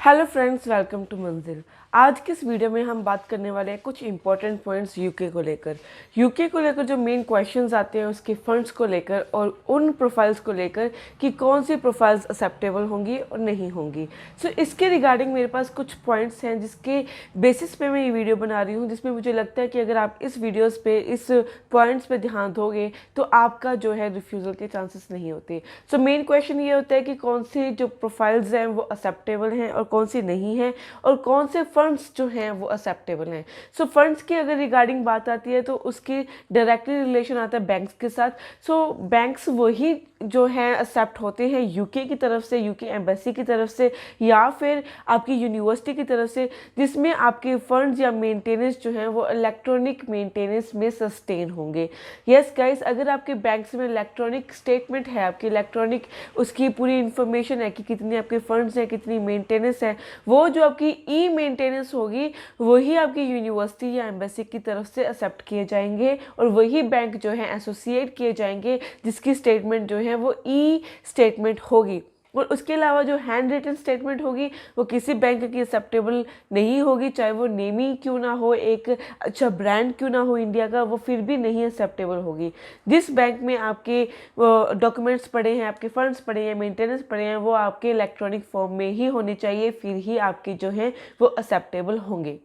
Hello friends, welcome to मंजिल। आज के इस वीडियो में हम बात करने वाले हैं कुछ इंपॉर्टेंट पॉइंट्स यूके को लेकर। यूके को लेकर जो मेन क्वेश्चंस आते हैं उसके फंड्स को लेकर और उन प्रोफाइल्स को लेकर कि कौन सी प्रोफाइल्स एक्सेप्टेबल होंगी और नहीं होंगी। सो इसके रिगार्डिंग मेरे पास कुछ पॉइंट्स हैं जिसके बेसिस पे मैं ये वीडियो बना रही हूँ, जिसमें मुझे लगता है कि अगर आप इस वीडियोज़ पे इस पॉइंट्स पे ध्यान दोगे तो आपका जो है रिफ्यूज़ल के चांसेस नहीं होते। सो मेन क्वेश्चन ये होता है कि कौन सी जो प्रोफाइल्स हैं वो एक्सेप्टेबल हैं और कौन सी नहीं है, और कौन से फंड्स जो हैं वो एक्सेप्टेबल हैं। सो फंड्स की अगर रिगार्डिंग बात आती है तो उसकी डायरेक्टली रिलेशन आता है बैंक्स के साथ। सो बैंक्स वही जो हैं एक्सेप्ट होते हैं यूके की तरफ से, यूके एम्बेसी की तरफ से, या फिर आपकी यूनिवर्सिटी की तरफ से, जिसमें आपके फंड्स या मेंटेनेंस जो हैं वो इलेक्ट्रॉनिक मेंटेनेंस में सस्टेन होंगे। यस गाइस, अगर आपके बैंक्स में इलेक्ट्रॉनिक स्टेटमेंट है, आपकी इलेक्ट्रॉनिक उसकी पूरी इंफॉर्मेशन है कि कितनी आपके फंड्स हैं, कितनी मेंटेनेंस है, वो जो आपकी ई मेंटेनेंस होगी वही आपकी यूनिवर्सिटी या एम्बेसी की तरफ से एक्सेप्ट किए जाएंगे, और वही बैंक जो है एसोसिएट किए जाएंगे जिसकी स्टेटमेंट जो है वो ई स्टेटमेंट होगी। और उसके अलावा जो हैंड रिटन स्टेटमेंट होगी वो किसी बैंक की एक्सेप्टेबल नहीं होगी, चाहे वो नेम ही क्यों ना हो, एक अच्छा ब्रांड क्यों ना हो इंडिया का, वो फिर भी नहीं एक्सेप्टेबल होगी। जिस बैंक में आपके डॉक्यूमेंट्स पड़े हैं, आपके फंड्स पड़े हैं, मेंटेनेंस पड़े हैं, वो आपके इलेक्ट्रॉनिक फॉर्म में ही होने चाहिए, फिर ही आपके जो हैं वो एक्सेप्टेबल होंगे।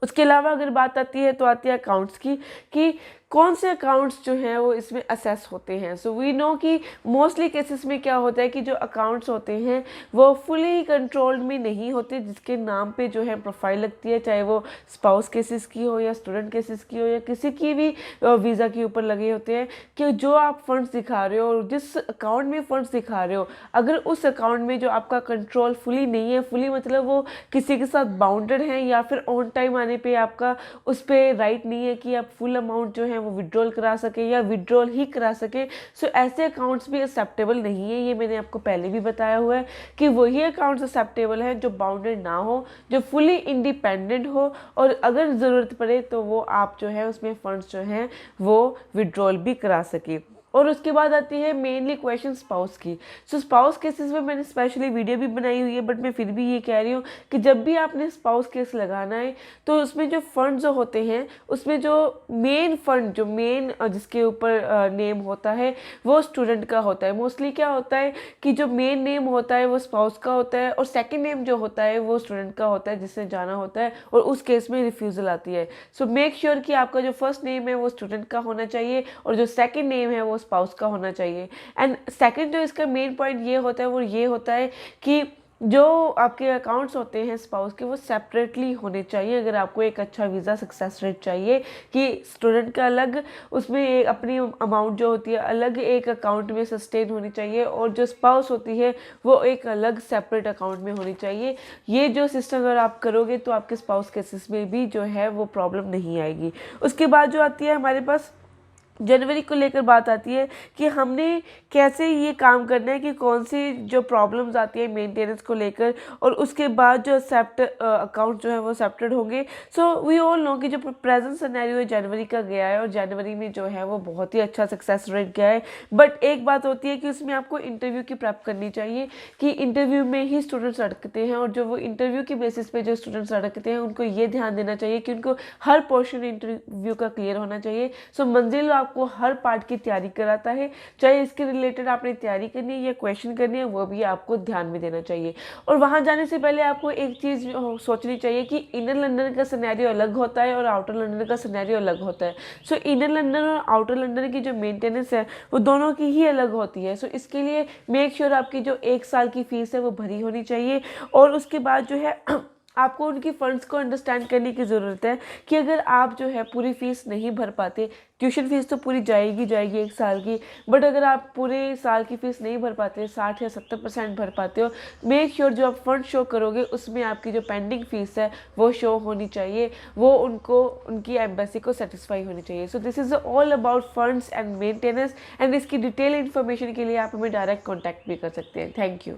उसके अलावा अगर बात आती है तो आती है अकाउंट्स की, कि कौन से अकाउंट्स जो हैं वो इसमें असेस होते हैं। सो वी नो कि मोस्टली केसेस में क्या होता है कि जो अकाउंट्स होते हैं वो फुली कंट्रोल्ड में नहीं होते, जिसके नाम पे जो है प्रोफाइल लगती है, चाहे वो स्पाउस केसेस की हो या स्टूडेंट केसेस की हो या किसी की भी वीज़ा के ऊपर लगे होते हैं, कि जो आप फंड्स दिखा रहे हो और जिस अकाउंट में फंड्स दिखा रहे हो, अगर उस अकाउंट में जो आपका कंट्रोल फुली नहीं है, फुली मतलब वो किसी के साथ बाउंडेड है, या फिर ऑन टाइम आने पे आपका उस पर राइट नहीं है कि आप फुल अमाउंट जो है वो विड्रॉल करा सके या विड्रॉल ही करा सके, सो ऐसे अकाउंट्स भी एक्सेप्टेबल नहीं है। ये मैंने आपको पहले भी बताया हुआ है कि वही अकाउंट्स एक्सेप्टेबल हैं जो बाउंडेड ना हो, जो फुली इंडिपेंडेंट हो, और अगर ज़रूरत पड़े तो वो आप जो है उसमें फंड्स जो हैं वो विड्रॉल भी करा सके। और उसके बाद आती है मेनली क्वेश्चन स्पाउस की। सो स्पाउस केसेस में मैंने स्पेशली वीडियो भी बनाई हुई है, बट मैं फिर भी ये कह रही हूँ कि जब भी आपने स्पाउस केस लगाना है तो उसमें जो फंड जो होते हैं, उसमें जो मेन फंड, जो मेन जिसके ऊपर नेम होता है वो स्टूडेंट का होता है। मोस्टली क्या होता है कि जो मेन नेम होता है वो स्पाउस का होता है, और सेकेंड नेम जो होता है वो स्टूडेंट का होता है जिससे जाना होता है, और उस केस में रिफ्यूज़ल आती है। सो मेक श्योर कि आपका जो फर्स्ट नेम है वो स्टूडेंट का होना चाहिए और जो सेकेंड नेम है वो स्पाउस का होना चाहिए। एंड सेकंड जो इसका मेन पॉइंट ये होता है वो ये होता है कि जो आपके अकाउंट्स होते हैं स्पाउस के वो सेपरेटली होने चाहिए। अगर आपको एक अच्छा वीज़ा सक्सेस रेट चाहिए कि स्टूडेंट का अलग, उसमें एक अपनी अमाउंट जो होती है अलग एक अकाउंट में सस्टेन होनी चाहिए, और जो स्पाउस होती है वो एक अलग सेपरेट अकाउंट में होनी चाहिए। ये जो सिस्टम अगर आप करोगे तो आपके स्पाउस केसेस में भी जो है वो प्रॉब्लम नहीं आएगी। उसके बाद जो आती है हमारे पास जनवरी को लेकर बात आती है कि हमने कैसे ये काम करना है, कि कौन सी जो प्रॉब्लम्स आती है मेंटेनेंस को लेकर, और उसके बाद जो एक्सेप्ट अकाउंट जो है वो एक्सेप्टेड होंगे। सो वी ऑल नो कि जो प्रेजेंट सिनेरियो है जनवरी का गया है, और जनवरी में जो है वो बहुत ही अच्छा सक्सेस रेट गया है। बट एक बात होती है कि उसमें आपको इंटरव्यू की प्रेप करनी चाहिए, कि इंटरव्यू में ही स्टूडेंट्स अटकते हैं, और जो वो इंटरव्यू की बेसिस पे जो स्टूडेंट्स अटकते हैं उनको ये ध्यान देना चाहिए कि उनको हर पोर्शन इंटरव्यू का क्लियर होना चाहिए। सो मंजिल आपको हर पार्ट की तैयारी कराता है, चाहे इसके रिलेटेड आपने तैयारी करनी है या क्वेश्चन करनी है, वो भी आपको ध्यान में देना चाहिए। और वहां जाने से पहले आपको एक चीज़ सोचनी चाहिए कि इनर लंदन का सिनेरियो अलग होता है और आउटर लंदन का सिनेरियो अलग होता है। सो इनर लंदन और आउटर लंदन की जो मेंटेनेंस है वो दोनों की ही अलग होती है। सो इसके लिए मेक श्योर आपकी जो 1 साल की फीस है वो भरी होनी चाहिए, और उसके बाद जो है आपको उनकी फ़ंड्स को अंडरस्टैंड करने की ज़रूरत है कि अगर आप जो है पूरी फ़ीस नहीं भर पाते, ट्यूशन फ़ीस तो पूरी जाएगी 1 साल की, बट अगर आप पूरे साल की फ़ीस नहीं भर पाते, 60 या 70% भर पाते हो, मेक श्योर जो आप फंड शो करोगे उसमें आपकी जो पेंडिंग फ़ीस है वो शो होनी चाहिए, वो उनको उनकी एम्बेसी को सेटिस्फाई होनी चाहिए। So this is all about funds and maintenance, and इसकी डिटेल इन्फॉर्मेशन के लिए आप हमें डायरेक्ट कॉन्टैक्ट भी कर सकते हैं। Thank you.